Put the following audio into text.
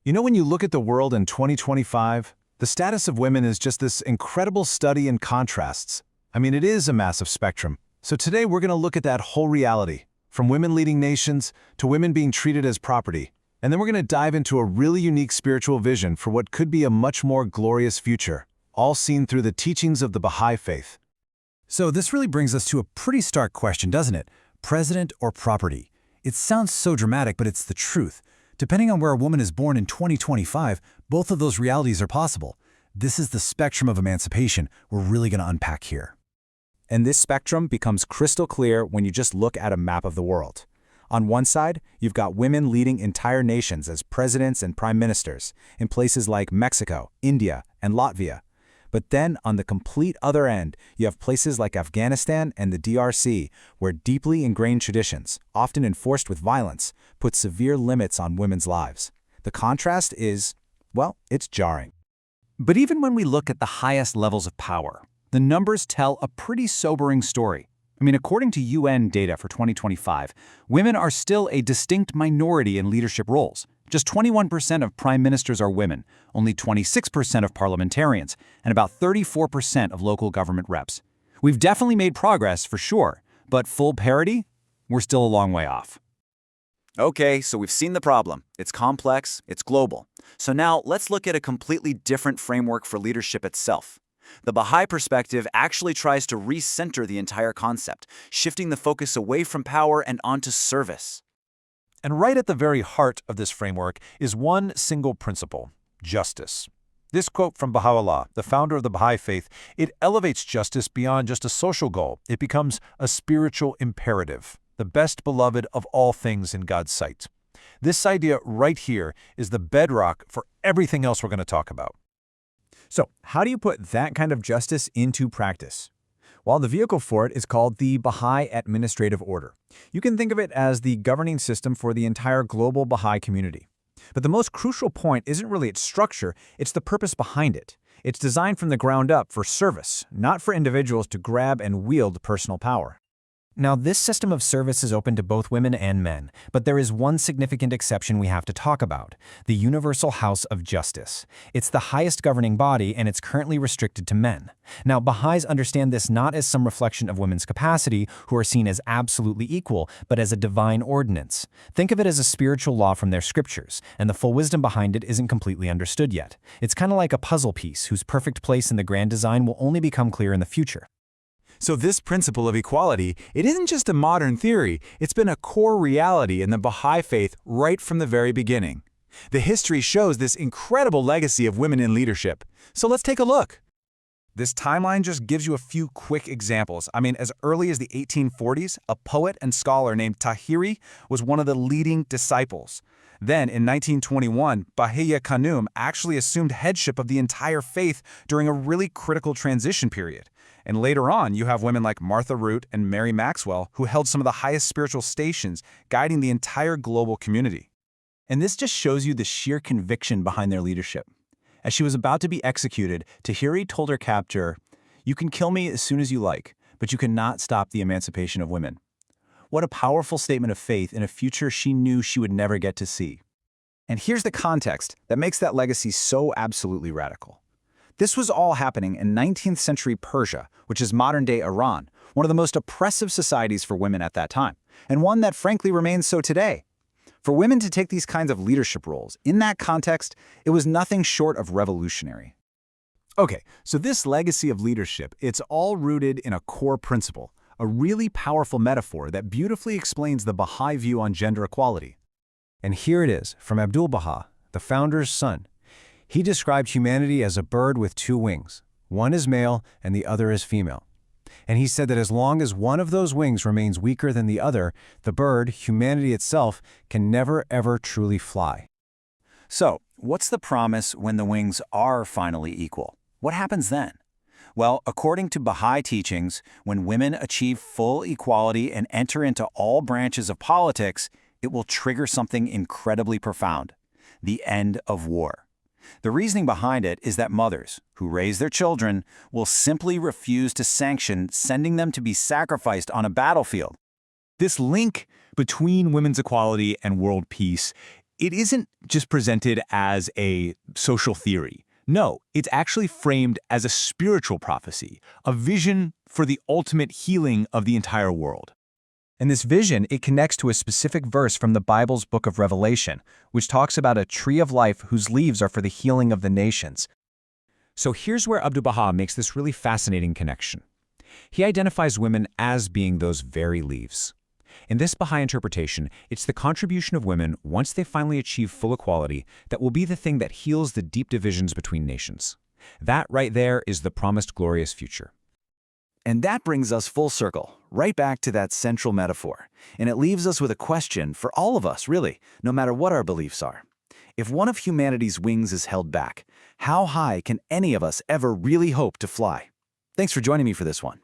You know, when you look at the world in 2025, the status of women is just this incredible study in contrasts. I mean, it is a massive spectrum. So today we're going to look at that whole reality, from women leading nations to women being treated as property. And then we're going to dive into a really unique spiritual vision for what could be a much more glorious future, all seen through the teachings of the Baha'i Faith. So this really brings us to a pretty stark question, doesn't it? President or property? It sounds so dramatic, but it's the truth. Depending on where a woman is born in 2025, both of those realities are possible. This is the spectrum of emancipation we're really going to unpack here. And this spectrum becomes crystal clear when you just look at a map of the world. On one side, you've got women leading entire nations as presidents and prime ministers in places like Mexico, India, and Latvia. But then, on the complete other end, you have places like Afghanistan and the DRC, where deeply ingrained traditions, often enforced with violence, put severe limits on women's lives. The contrast is, well, it's jarring. But even when we look at the highest levels of power, the numbers tell a pretty sobering story. I mean, according to UN data for 2025, women are still a distinct minority in leadership roles. Just 21% of prime ministers are women, only 26% of parliamentarians, and about 34% of local government reps. We've definitely made progress, for sure, but full parity? We're still a long way off. Okay, so we've seen the problem. It's complex, it's global. So now let's look at a completely different framework for leadership itself. The Baha'i perspective actually tries to recenter the entire concept, shifting the focus away from power and onto service. And right at the very heart of this framework is one single principle: justice. This quote from Baha'u'llah, the founder of the Baha'i Faith, it elevates justice beyond just a social goal. It becomes a spiritual imperative, the best beloved of all things in God's sight. This idea right here is the bedrock for everything else we're going to talk about. So, how do you put that kind of justice into practice? Well, the vehicle for it is called the Baha'i Administrative Order. You can think of it as the governing system for the entire global Baha'i community. But the most crucial point isn't really its structure, it's the purpose behind it. It's designed from the ground up for service, not for individuals to grab and wield personal power. Now, this system of service is open to both women and men, but there is one significant exception we have to talk about: the Universal House of Justice. It's the highest governing body, and it's currently restricted to men. Now, Baha'is understand this not as some reflection of women's capacity, who are seen as absolutely equal, but as a divine ordinance. Think of it as a spiritual law from their scriptures, and the full wisdom behind it isn't completely understood yet. It's kind of like a puzzle piece whose perfect place in the grand design will only become clear in the future. So this principle of equality, it isn't just a modern theory, it's been a core reality in the Baha'i Faith right from the very beginning. The history shows this incredible legacy of women in leadership. So let's take a look. This timeline just gives you a few quick examples. I mean, as early as the 1840s, a poet and scholar named Tahiri was one of the leading disciples. Then, in 1921, Bahiya Khanum actually assumed headship of the entire faith during a really critical transition period. And later on, you have women like Martha Root and Mary Maxwell, who held some of the highest spiritual stations, guiding the entire global community. And this just shows you the sheer conviction behind their leadership. As she was about to be executed, Tahiri told her captor, "You can kill me as soon as you like, but you cannot stop the emancipation of women." What a powerful statement of faith in a future she knew she would never get to see. And here's the context that makes that legacy so absolutely radical. This was all happening in 19th century Persia, which is modern-day Iran, one of the most oppressive societies for women at that time, and one that frankly remains so today. For women to take these kinds of leadership roles, in that context, it was nothing short of revolutionary. Okay, so this legacy of leadership, it's all rooted in a core principle, a really powerful metaphor that beautifully explains the Baha'i view on gender equality. And here it is, from Abdu'l-Baha, the founder's son. He described humanity as a bird with two wings. One is male and the other is female. And he said that as long as one of those wings remains weaker than the other, the bird, humanity itself, can never ever truly fly. So, what's the promise when the wings are finally equal? What happens then? Well, according to Baha'i teachings, when women achieve full equality and enter into all branches of politics, it will trigger something incredibly profound: the end of war. The reasoning behind it is that mothers, who raise their children, will simply refuse to sanction sending them to be sacrificed on a battlefield. This link between women's equality and world peace, it isn't just presented as a social theory. No, it's actually framed as a spiritual prophecy, a vision for the ultimate healing of the entire world. And this vision, it connects to a specific verse from the Bible's book of Revelation, which talks about a tree of life whose leaves are for the healing of the nations. So here's where Abdu'l-Baha makes this really fascinating connection. He identifies women as being those very leaves. In this Baha'i interpretation, it's the contribution of women once they finally achieve full equality that will be the thing that heals the deep divisions between nations. That right there is the promised glorious future. And that brings us full circle, right back to that central metaphor. And it leaves us with a question for all of us, really, no matter what our beliefs are. If one of humanity's wings is held back, how high can any of us ever really hope to fly? Thanks for joining me for this one.